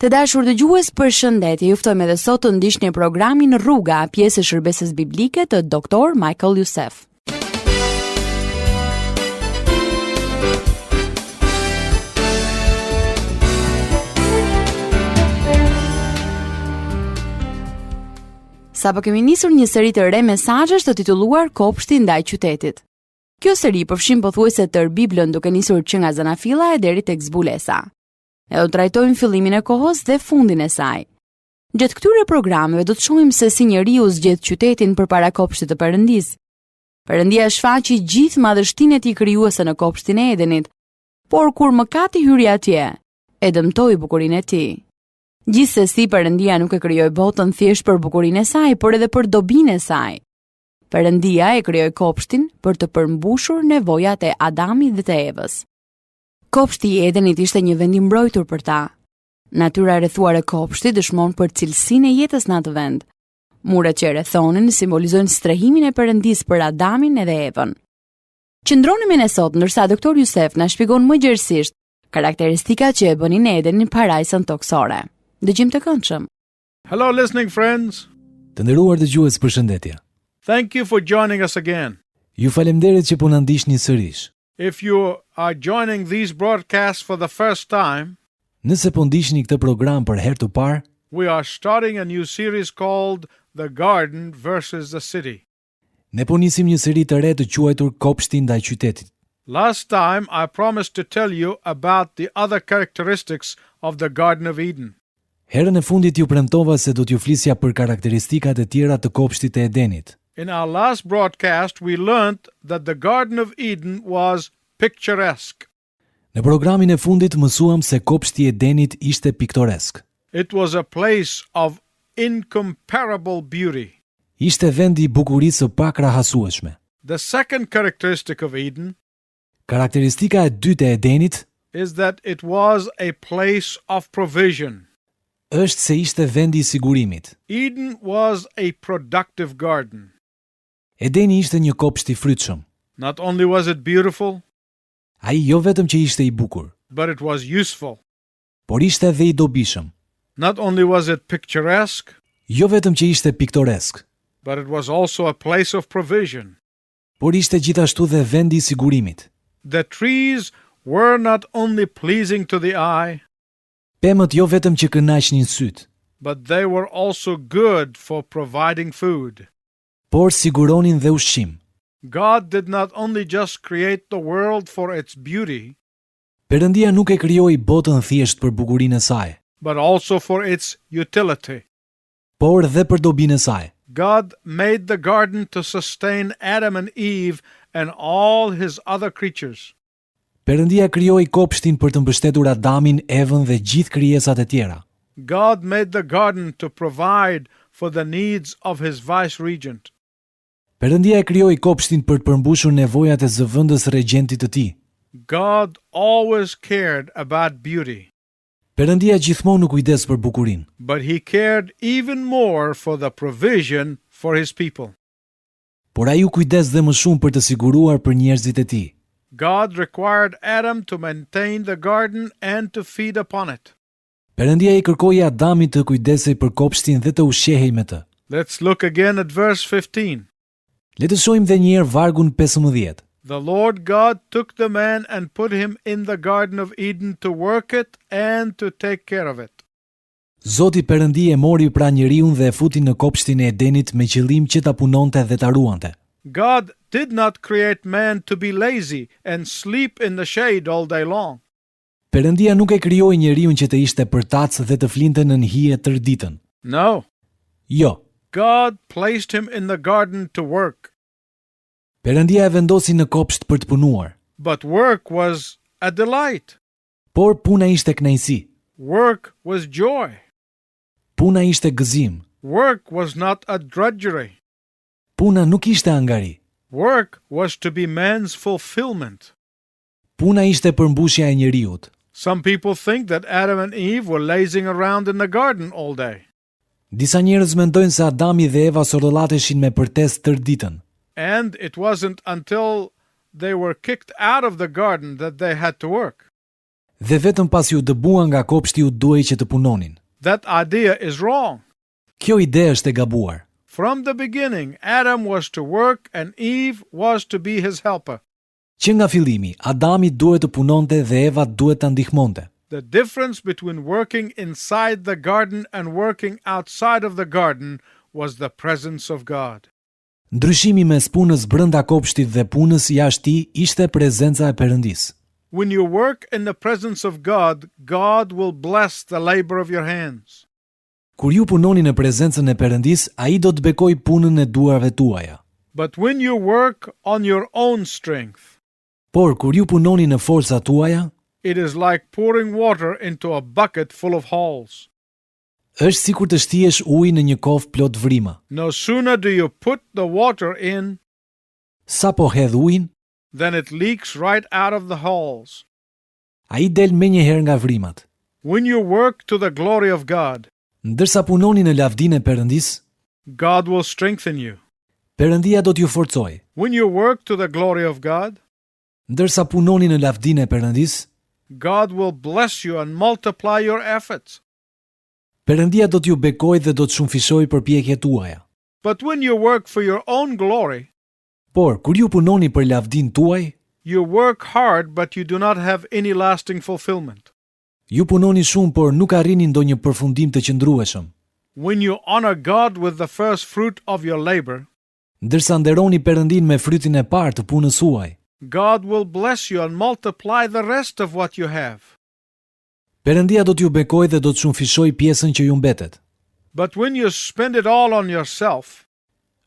Të dashur dëgjues, përshëndetje. Ju ftojmë edhe sot të ndiqni programin Rruga, pjesë e shërbesës biblike të Dr. Michael Youssef. Sapo kemi nisur një seri të re mesazhesh të titulluar Kopshti ndaj qytetit. Kjo seri përfshin pothuajse tërë Biblën, duke nisur që nga Zanafilla e deri tek zbulesa. Ne do të trajtojmë fillimin e kohës dhe fundin e saj. Gjatë këtyre programeve do të shohim se si njeriu zgjedh qytetin përpara kopshtit të Perëndisë. Perëndia shfaqi gjithë madhështinë e tij krijuese në kopshtin e Edenit, por kur mëkati hyri atje, e dëmtoi bukurinë e tij. Gjithsesi, Perëndia nuk e krijoi botën thjesht për bukurinë e saj, por edhe për dobinë e saj. Perëndia e krijoi kopshtin për të përmbushur nevojat e Adamit dhe të Evës. Kopshti i Edenit ishte një vend i mbrojtur për ta. Natyra e rrethuar e kopshtit dëshmon për cilësinë e jetës në atë vend. Muret që e rrethonin simbolizojnë strehimin e Perëndisë për Adamin edhe Evën. Qëndroni me ne sot ndërsa Dr. Youssef na shpjegon më gjerësisht karakteristikat që e bënin Edenin parajsën toksore. Dëgjim të këndshëm. Hello listening friends. Të nderuar dëgjues, përshëndetje. Thank you for joining us again. Ju faleminderit që po na ndiqni sërish. If you are joining these broadcasts for the first time, Nëse po ndiqni këtë program për herë të parë, we are starting a new series called The Garden versus the City. ne po nisim një seri të re të quajtur Kopshti ndaj qytetit. Last time I promised to tell you about the other characteristics of the Garden of Eden. Herën e fundit ju premtova se do t'ju flisja për karakteristikat e tjera të Kopshtit të Edenit. In our last broadcast, we learned that the Garden of Eden was picturesque. Në programin e fundit mësuam se Kopshti i Edenit ishte piktoresk. It was a place of incomparable beauty. Ishte vendi i bukurisë së pakrahasueshme. The second characteristic of Eden Karakteristika e dytë e Edenit is that it was a place of provision. është se ishte vendi i sigurimit. Eden was a productive garden. Edeni ishte një kopsht i frytshëm. Not only was it beautiful, Ai jo vetëm që ishte i bukur, but it was useful. por ishte edhe i dobishëm. Not only was it picturesque, Jo vetëm që ishte piktoresk, but it was also a place of provision. por ishte gjithashtu dhe vendi i sigurimit. The trees were not only pleasing to the eye, Pemët jo vetëm që kënaqnin syt, but they were also good for providing food. por siguronin dhe ushqim. God did not only just create the world for its beauty, Perëndia nuk e krijoi botën thjesht për bukurinë e saj, but also for its utility. por dhe për dobinë e saj. God made the garden to sustain Adam and Eve and all his other creatures. Perëndia krijoi kopshtin për të mbështetur Adamin, Evën dhe gjithë krijesat e tjera. God made the garden to provide for the needs of his vice-regent. Perëndia e krijoi kopshtin për të përmbushur nevojat e zëvendës regjentit të tij. God always cared about beauty, Perëndia gjithmonë u kujdes për bukurinë, but he cared even more for the provision for his people. por ai u kujdes dhe më shumë për të siguruar për njerëzit e tij. God required Adam to maintain the garden and to feed upon it. Perëndia i kërkoi Adamit të kujdesej për kopshtin dhe të ushqehej me të. Let's look again at verse 15. Le të shohim edhe një herë vargun 15. The Lord God took the man and put him in the Garden of Eden to work it and to take care of it. Zoti Perëndi e mori pra njeriun dhe e futi në kopshtin e Edenit me qëllim që ta punonte dhe ta ruante. God did not create man to be lazy and sleep in the shade all day long. Perëndia nuk e krijoi njeriun që të ishte përtac dhe të flinte nën hije tërë ditën. No, Jo, God placed him in the garden to work, Perëndia e vendosi në kopsht për të punuar, but work was a delight. por puna ishte kënaqësi. Work was joy. Puna ishte gëzim. Work was not a drudgery. Puna nuk ishte angari. Work was to be man's fulfillment. Puna ishte përmbushja e njeriut. Some people think that Adam and Eve were lazing around in the garden all day. Disa njerëz mendojnë se Adami dhe Eva sorollateshin me përtes tërë ditën. And it wasn't until they were kicked out of the garden that they had to work. Dhe vetëm pas ju dëbuan nga kopshti u duhej që të punonin. That idea is wrong. Kjo ide është e gabuar. From the beginning, Adam was to work and Eve was to be his helper. Që nga fillimi, Adami duhet të punonte dhe Eva duhet ta ndihmonte. The difference between working inside the garden and working outside of the garden was the presence of God. Ndryshimi mes punës brenda kopshtit dhe punës jashtë tij ishte prezenca e Perëndis. When you work in the presence of God, God will bless the labor of your hands. Kur ju punoni në prezencën e Perëndis, ai do të bekoj punën e duarve tuaja. But when you work on your own strength, Por kur ju punoni në forcat tuaja, it is like pouring water into a bucket full of holes. është sikur të shtihesh ujë në një kovë plot vrima. No sooner do you put the water in, Sa po hedh ujin, then it leaks right out of the holes. ai del menjëherë nga vrimat. When you work to the glory of God, Ndërsa punoni në lavdinë e Perëndis, God will strengthen you. Perëndia do t'ju forcojë. When you work to the glory of God, Ndërsa punoni në lavdinë e Perëndis, God will bless you and multiply your efforts. Perëndia do t'ju bekojë dhe do të shumëfishojë përpjekjet tuaja. But when you work for your own glory, Por kur ju punoni për lavdinë tuaj, you work hard but you do not have any lasting fulfillment. ju punoni shumë por nuk arrini ndonjë përfundim të qëndrueshëm. When you honor God with the first fruit of your labor, Ndërsa nderoni Perëndin me frytin e parë të punës suaj, God will bless you and multiply the rest of what you have. Perëndia do t'ju bekojë dhe do të shumëfishojë pjesën që ju mbetet. But when you spend it all on yourself,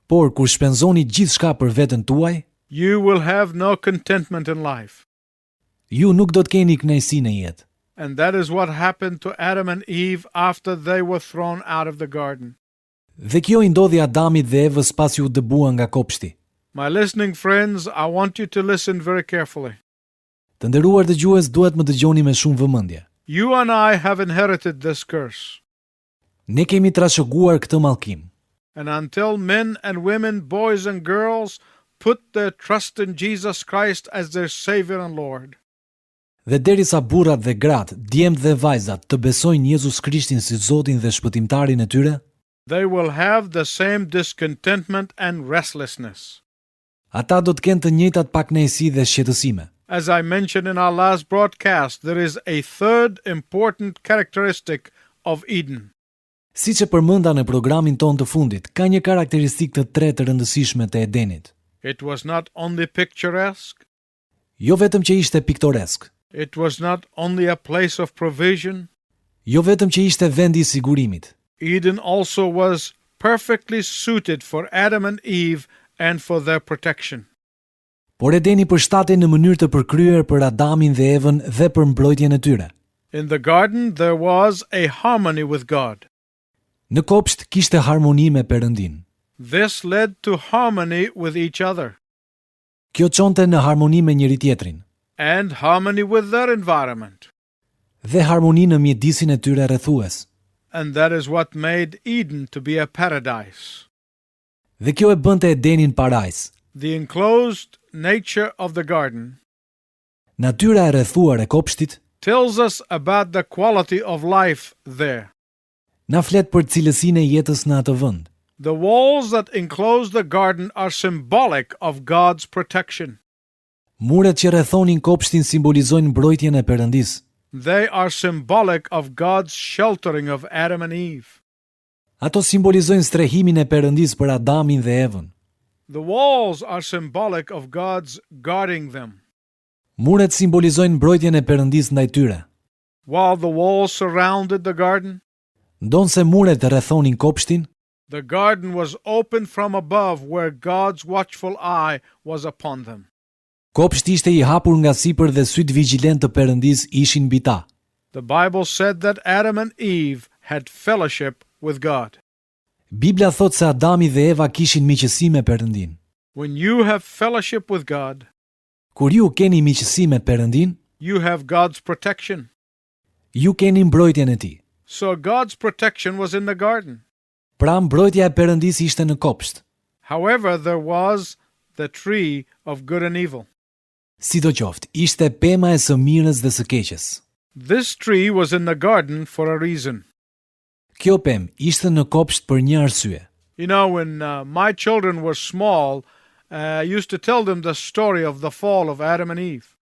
Por kur shpenzoni gjithçka për veten tuaj, you will have no contentment in life. ju nuk do të keni kënaqësi në jetë. And that is what happened to Adam and Eve after they were thrown out of the garden. Dhe kjo i ndodhi Adamit dhe Evës pas u dëbuan nga kopshti. My listening friends, I want you to listen very carefully. Të nderuar dëgjues, duhet më dëgjoni me shumë vëmendje. You and I have inherited this curse. Ne kemi trashëguar këtë mallkim. And until men and women, boys and girls, put their trust in Jesus Christ as their Savior and Lord, Dhe derisa burrat dhe gratë, djemtë dhe vajzat të besojnë Jezus Krishtin si Zotin dhe shpëtimtarin e tyre, they will have the same discontentment and restlessness. ata do të kenë të njëjtat pakënaqësi dhe shqetësime. As I mentioned in our last broadcast, there is a third important characteristic of Eden. Siç e përmenda në programin ton të fundit, ka një karakteristikë të tretë të rëndësishme të Edenit. It was not only picturesque, Jo vetëm që ishte piktoresk, it was not only a place of provision, jo vetëm që ishte vendi i sigurimit, Eden also was perfectly suited for Adam and Eve and for their protection. por Edeni përshtatej në mënyrë të përkryer për Adamin dhe Evën dhe për mbrojtjen e tyre. In the garden, there was a harmony with God. Në kopsht kishte harmoni me Perëndin. This led to harmony with each other Kjo çonte në harmoni me njëri tjetrin and harmony with their environment. dhe harmoni në mjedisin e tyre rrethues. And that is what made Eden to be a paradise. Dhe kjo e bënte Edenin parajs. The enclosed nature of the garden Natyra e rrethuar e kopshtit tells us about the quality of life there. na flet për cilësinë e jetës në atë vend. The walls that enclose the garden are symbolic of God's protection. Muret që rrethonin kopshtin simbolizojnë mbrojtjen e Perëndis. They are symbolic of God's sheltering of Adam and Eve. Ato simbolizojnë strehimin e Perëndis për Adamin dhe Evën. The walls are symbolic of God's guarding them. Muret simbolizojnë mbrojtjen e Perëndis ndaj tyre. While the walls surrounded the garden, Ndonse muret rrethonin kopshtin, the garden was open from above where God's watchful eye was upon them. kopshti ishte i hapur nga sipër dhe syt vigjilent të Perëndis ishin mbi ta. The Bible said that Adam and Eve had fellowship with God. Bibla thot se Adami dhe Eva kishin miqësi me Perëndin. When you have fellowship with God, Kur ju keni miqësi me Perëndin, you have God's protection. ju keni mbrojtjen e tij. So God's protection was in the garden. Pra mbrojtja e Perëndis ishte në kopsht. However, there was the tree of good and evil. Sidoqoftë, ishte pema e së mirës dhe së keqes. This tree was in the garden for a reason. Kjo pemë ishte në kopsht për një arsye. You know, when my children were small, I used to tell them the story of the fall of Adam and Eve.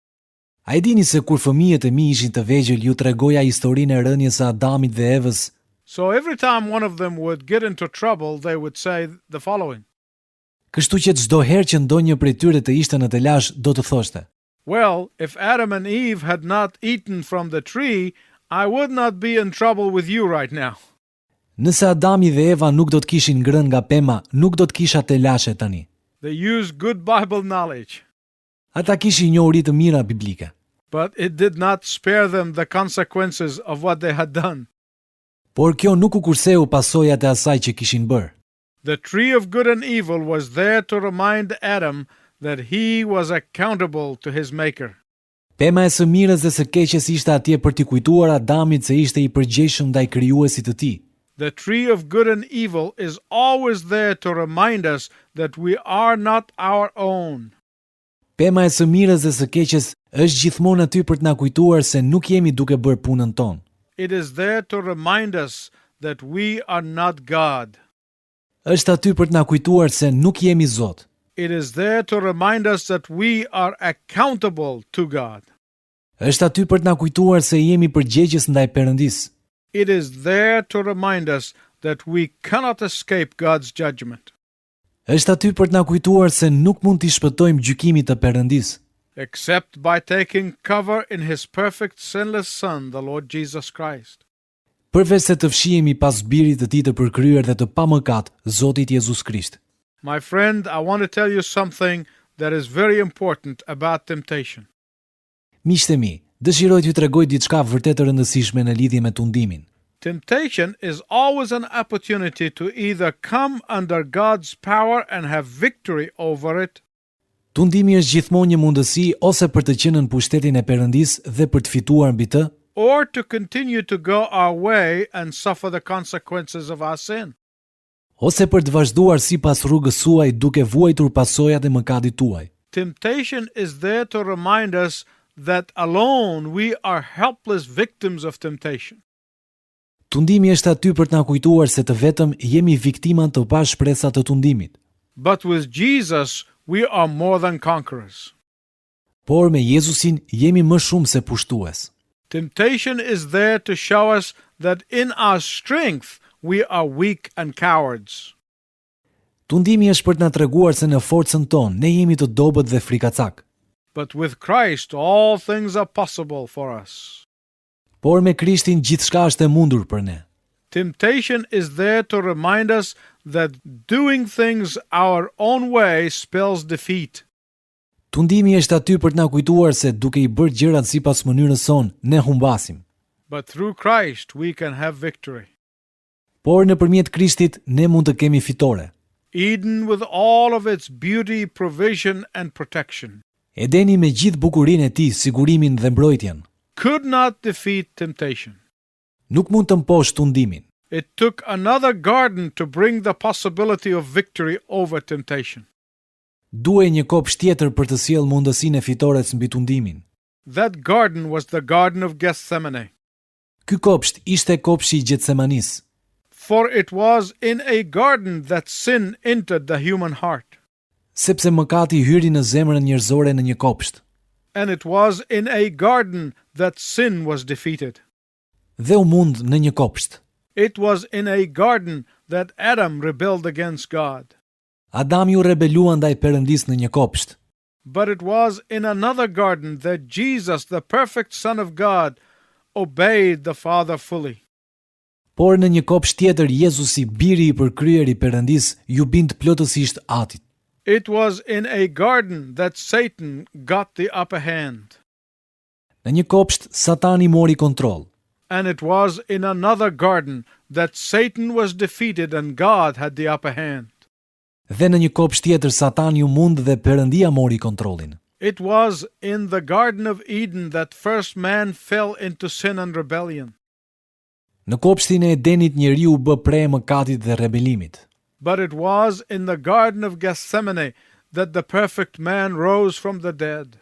A e dini se kur fëmijët e mi ishin të vegjël, ju tregoja historinë e rënjes së Adamit dhe Evës? So every time one of them would get into trouble, they would say the following. Kështu që çdo herë që ndonjë prej tyre të ishte në të lash, do të thoshte: Well, if Adam and Eve had not eaten from the tree, I would not be in trouble with you right now. Nëse Adami dhe Eva nuk do të kishin ngrënë nga pema, nuk do të kisha të lashe tani. They used good Bible knowledge, Ata kishin njohuri të mira biblike, but it did not spare them the consequences of what they had done. por kjo nuk u kurseu pasojat e asaj që kishin bërë. The tree of good and evil was there to remind Adam that he was accountable to his maker. Pema e së mirës dhe së keqes ishte atje për t'i kujtuar Adamit se ishte i përgjegjshëm ndaj krijuesit të tij. The tree of good and evil is always there to remind us that we are not our own. Pema e së mirës dhe së keqes është gjithmonë aty për t'na kujtuar se nuk jemi duke bërë punën tonë. It is there to remind us that we are not God. Është aty për t'na kujtuar se nuk jemi Zot. It is there to remind us that we are accountable to God. Është aty për t'na kujtuar se jemi përgjegjës ndaj Perëndisë. It is there to remind us that we cannot escape God's judgment. Është aty për t'na kujtuar se nuk mund t'i shpëtojmë gjykimit të Perëndisë, Except by taking cover in his perfect sinless Son, the Lord Jesus Christ. përveç se të fshihemi pas birit të tij të përkryer dhe të pamëkat, Zotit Jezus Krisht. My friend, I want to tell you something that is very important about temptation. Miqtë e mi, dëshiroj t'ju tregoj diçka vërtet të rëndësishme në lidhje me tundimin. Temptation is always an opportunity to either come under God's power and have victory over it, Tundimi është gjithmonë një mundësi ose për të qenë në pushtetin e Perëndisë dhe për të fituar mbi të, or to continue to go our way and suffer the consequences of our sin. ose për të vazhduar sipas rrugës suaj duke vuajtur pasojat e mëkatit tuaj. Temptation is there to remind us that alone we are helpless victims of temptation. Tundimi është aty për të na kujtuar se të vetëm jemi viktima të pa shpresa të tundimit. But with Jesus, we are more than conquerors. Por me Jezusin jemi më shumë se pushtues. Temptation is there to show us that in our strength we are weak and cowards. Tundimi është për të na treguar se në forcën tonë ne jemi të dobët dhe frikacak. But with Christ, all things are possible for us. Por me Krishtin gjithçka është e mundur për ne. Temptation is there to remind us that doing things our own way spells defeat. Tundimi është aty për të na kujtuar se duke i bërë gjërat sipas mënyrës sonë, ne humbasim. But through Christ we can have victory. Por nëpërmjet Krishtit ne mund të kemi fitore. Eden with all of its beauty, provision and protection Edeni me gjithë bukurinë e tij, sigurimin dhe mbrojtjen, could not defeat temptation. nuk mund të mposhtë tundimin. It took another garden to bring the possibility of victory over temptation. Duhej një kopsht tjetër për të sjellë mundësinë e fitores mbi tundimin. That garden was the Garden of Gethsemane. Ky kopsht ishte kopshti i Getsemanis, For it was in a garden that sin entered the human heart. sepse mëkati hyri në zemrën njerëzore në një kopsht. And it was in a garden that sin was defeated. Dhe u mund në një kopsht. It was in a garden that Adam rebelled against God. Adami u rebelua ndaj Perëndisë në një kopsht. But it was in another garden that Jesus, the perfect Son of God, obeyed the Father fully. Por në një kopsht tjetër Jezusi, biri i përkryer i Perëndisë, ju bind plotësisht Atit. It was in a garden that Satan got the upper hand. Në një kopsht Satani mori kontroll. And it was in another garden that Satan was defeated and God had the upper hand. Dhe në një kopsht tjetër Satani u mund dhe Perëndia mori kontrollin. It was in the Garden of Eden that first man fell into sin and rebellion. Në kopshtin e Edenit njeriu u bë pre e mëkatit dhe rebelimit. But it was in the Garden of Gethsemane that the perfect man rose from the dead.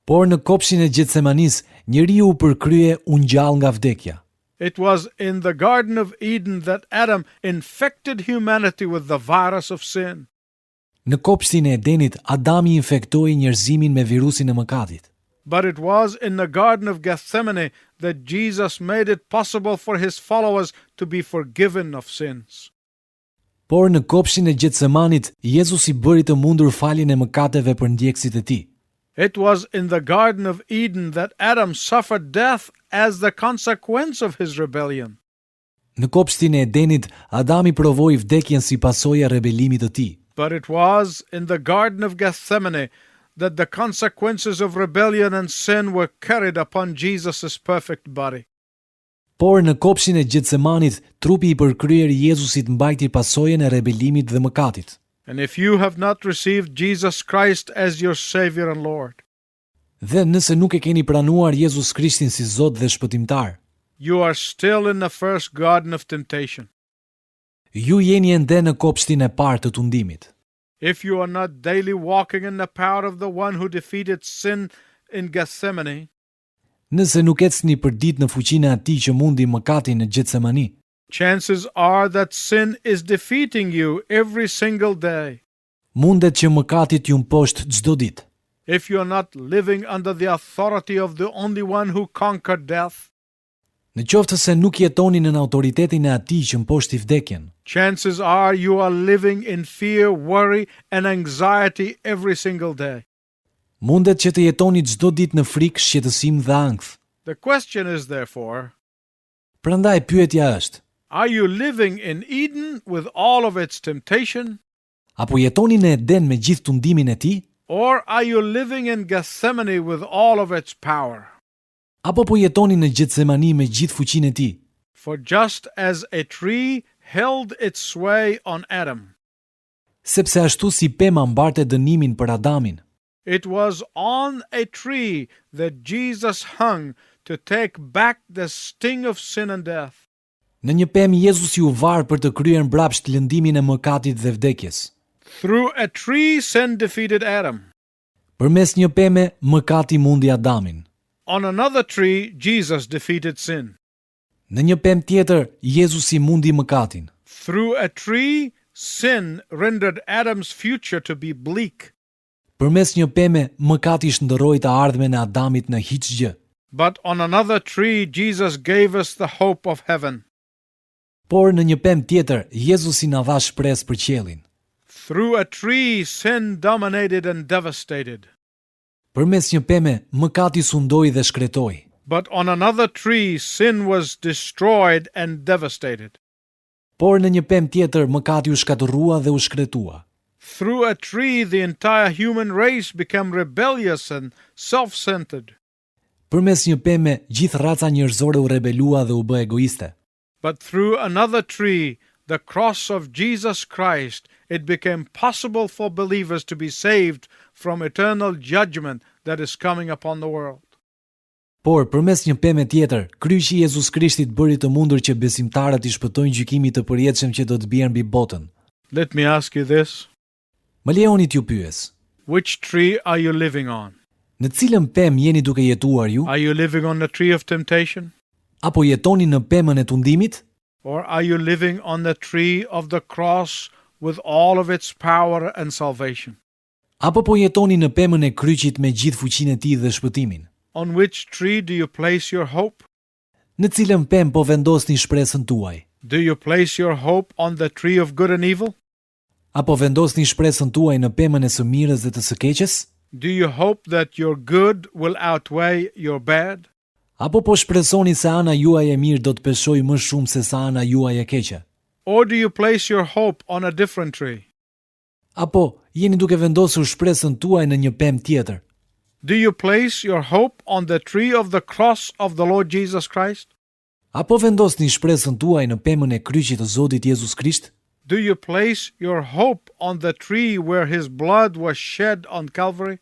Por në kopshtin e Getsemanis, njeriu u përkrye u ngjall nga vdekja. It was in the Garden of Eden that Adam infected humanity with the virus of sin. Në kopshtin e Edenit, Adami infektoi njerëzimin me virusin e mëkatit. But it was in the Garden of Gethsemane that Jesus made it possible for his followers to be forgiven of sins. Por në kopshtin e Getsemanit, Jezusi bëri të mundur faljen e mëkateve për ndjekësit e tij. It was in the Garden of Eden that Adam suffered death as the consequence of his rebellion. Në kopshtin e Edenit, Adami provoi vdekjen si pasojë e rebelimit të tij. But it was in the Garden of Gethsemane that the consequences of rebellion and sin were carried upon Jesus' perfect body. Por në kopshtin e Getsemanit, trupi I përkryer I Jezusit mbajti pasojën e rebelimit dhe mëkatit. And if you have not received Jesus Christ as your Savior and Lord, Dhe nëse nuk e keni pranuar Jezus Krishtin si Zot dhe Shpëtimtar, you are still in the first garden of temptation. ju jeni ende në kopshtin e parë të tundimit. If you are not daily walking in the power of the one who defeated sin in Gethsemane, Nëse nuk ecni përdit në fuqinë e Atij që mundi mëkatin në Getsemani, chances are that sin is defeating you every single day. mundet që mëkatit ju mposht çdo ditë. If you are not living under the authority of the only one who conquered death, Në qoftë se nuk jetoni në autoritetin e Atij që mposhti vdekjen, chances are you are living in fear, worry, and anxiety every single day. mundet që të jetoni çdo ditë në frikë, shqetësim dhe ankth. The question is therefore, Prandaj pyetja është, are you living in Eden with all of its temptation, apo jetoni në Eden me gjithë tundimin e tij, or are you living in Gethsemane with all of its power? apo po jetoni në Getsemani me gjithë fuqinë e tij? For just as a tree held its sway on Adam, Sepse ashtu si pema mbarte dënimin për Adamin, it was on a tree that Jesus hung to take back the sting of sin and death. në një pemë Jezusi u var për të kryer mbrapsht lëndimin e mëkatit dhe vdekjes. Through a tree, sin defeated Adam. Përmes një peme, mëkati mundi Adamin. On another tree, Jesus defeated sin. Në një pemë tjetër, Jezusi mundi mëkatin. Through a tree, sin rendered Adam's future to be bleak. Përmes një peme, mëkati shndërroi të ardhmen e Adamit në hiçgjë. But on another tree, Jesus gave us the hope of heaven. Por në një pemë tjetër, Jezusi na dha shpresë për qiellin. Through a tree, sin dominated and devastated. Përmes një peme, mëkati sundoi dhe shkretoi. But on another tree, sin was destroyed and devastated. Por në një pemë tjetër, mëkati u shkatërrua dhe u shkretua. Through a tree, the entire human race became rebellious and self-centered. Përmes një peme, gjithë raca njerëzore u rebelua dhe u bë egoiste. But through another tree, the cross of Jesus Christ, it became possible for believers to be saved from eternal judgment that is coming upon the world. Por, përmes një peme tjetër, kryqi I Jezus Krishtit bëri të mundur që besimtarët I shpëtojnë gjykimit të përjetshëm që do të bjerë mbi botën. Let me ask you this. Më lejoni t'ju pyes, Which tree are you living on? në cilën pemë jeni duke jetuar ju, Are you living on the tree of temptation? apo jetoni në pemën e tundimit, Or are you living on the tree of the cross with all of its power and salvation? apo po jetoni në pemën e kryqit me gjithë fuqinë e tij dhe shpëtimin? On which tree do you place your hope? Në cilën pemë po vendosni shpresën tuaj? Do you place your hope on the tree of good and evil? Apo vendosni shpresën tuaj në pemën e së mirës dhe të së keqes? Do you hope that your good will outweigh your bad? Apo po shpresoni se ana juaj e mirë do të peshojë më shumë se sa ana juaj e keqe? Or do you place your hope on a different tree? Apo jeni duke vendosur shpresën tuaj në një pemë tjetër? Do you place your hope on the tree of the cross of the Lord Jesus Christ? Apo vendosni shpresën tuaj në pemën e kryqit të Zotit Jezus Krisht? Do you place your hope on the tree where his blood was shed on Calvary?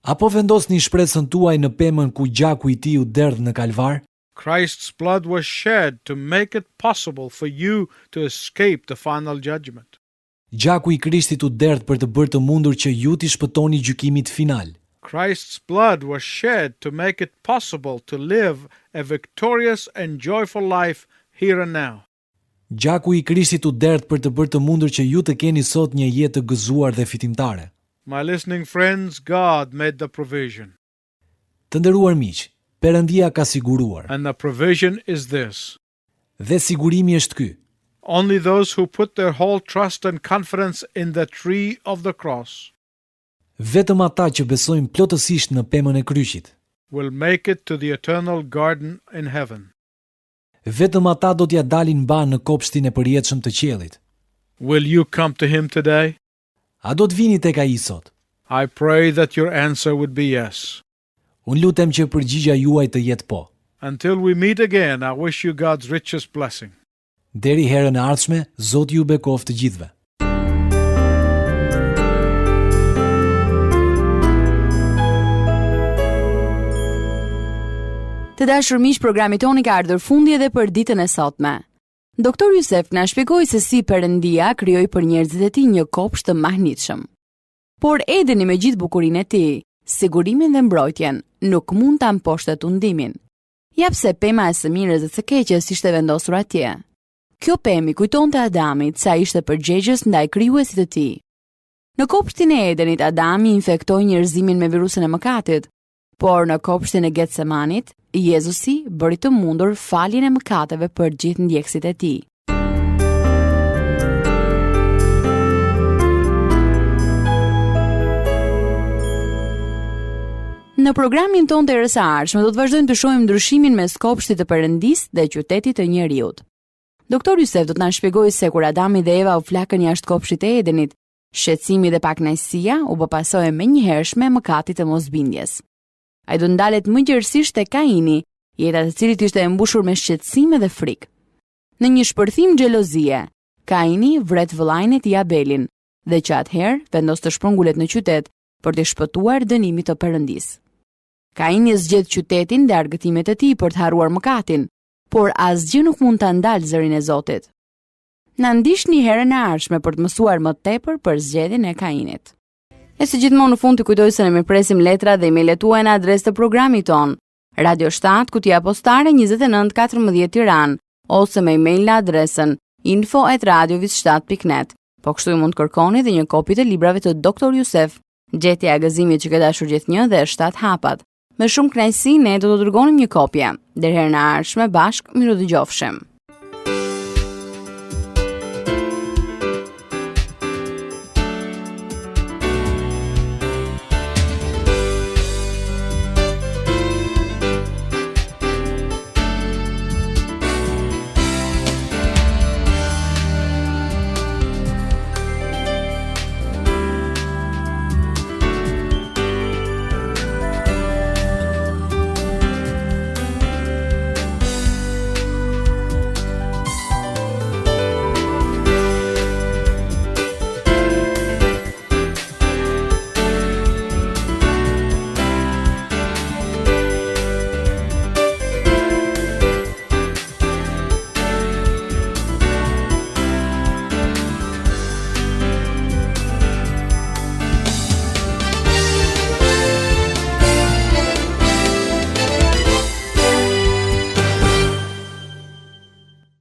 Apo vendosni shpresën tuaj në pemën ku gjaku I tij u derdh në Kalvar? Christ's blood was shed to make it possible for you to escape the final judgment. Gjaku I Krishtit u derdh për të bërë të mundur që ju t'i shpëtoni gjykimit final. Christ's blood was shed to make it possible to live a victorious and joyful life here and now. Gjaku I Krishtit u derdh për të bërë të mundur që ju të keni sot një jetë të gëzuar dhe fitimtare. My listening friends, God made the provision. Të nderuar miq, Perëndia ka siguruar. And the provision is this. Dhe sigurimi është ky. Only those who put their whole trust and confidence in the tree of the cross Vetëm ata që besojnë plotësisht në pemën e kryqit. will make it to the eternal garden in heaven. Vetëm ata do t'ja dalin banë në kopshtin e përjetshëm të qiellit. Will you come to him today? A do të vini tek ai sot? I pray that your answer would be yes. Unë lutem që përgjigjja juaj të jetë po. Until we meet again, I wish you God's richest blessing. Deri herën e ardhshme, Zoti ju bekoft të gjithëve. Të dashur miq, programi toni ka ardhur fundi edhe për ditën e sotme. Doktor Yusef na shpjegoi se si Perëndia krijoi për njerëzit e tij një kopsht të mahnitshëm. Por Edeni me gjithë bukurinë e tij, sigurimin dhe mbrojtjen, nuk mund ta mposhte tundimin. Japse pema e së mirës dhe së keqes ishte vendosur atje. Kjo pemë kujtonte Adamit se ai ishte përgjegjës ndaj krijuesit të tij. Në kopshtin e Edenit, Adami infektoi njerëzimin me virusin e mëkatit, por në kopshtin e Getsemanit, Jezusi bëri të mundur faljen e mëkateve për gjithë ndjekësit e tij. Në programin ton të erës së ardhshme do të vazhdojmë të shohim ndryshimin mes kopshtit të Perëndisë dhe qytetit të njeriut. Doktor Yusef do të na shpjegojë se kur Adami dhe Eva u flakën jashtë kopshtit të Edenit, shqetësimi dhe pakënaqësia u bë pasojë menjëhershme mëkatit të mosbindjes. Ai do ndalet më gjerësisht te Kaini, jeta e cilit ishte e mbushur me shqetësim dhe frikë. Në një shpërthim xhelozie, Kaini vret vëllain e tij Abelin dhe që atëherë vendos të shpërngulet në qytet për të shpëtuar dënimit të Perëndisë. Kaini zgjedh qytetin dhe argëtimet e tij për të harruar mëkatin, por asgjë nuk mund ta ndalë zërin e Zotit. Na ndiqni herën e ardhshme për të mësuar më tepër për zgjedhjen e Kainit. E si gjithmonë në fund të kujtoj se ne mirpresim letra dhe email-et tuaja në adresë të programit ton. Radio 7, Kutia Postare 2914 Tiranë, ose me email në adresën info@radiovis7.net. Po kështu ju mund të kërkoni dhe një kopje të librave të Dr. Yusef, Gjetja e gëzimit që ke dashur gjithnjë dhe 7 hapat. Me shumë kënaqësi ne do të dërgonim një kopje. Deri herën e ardhshme bashkë, miru dëgjofshim.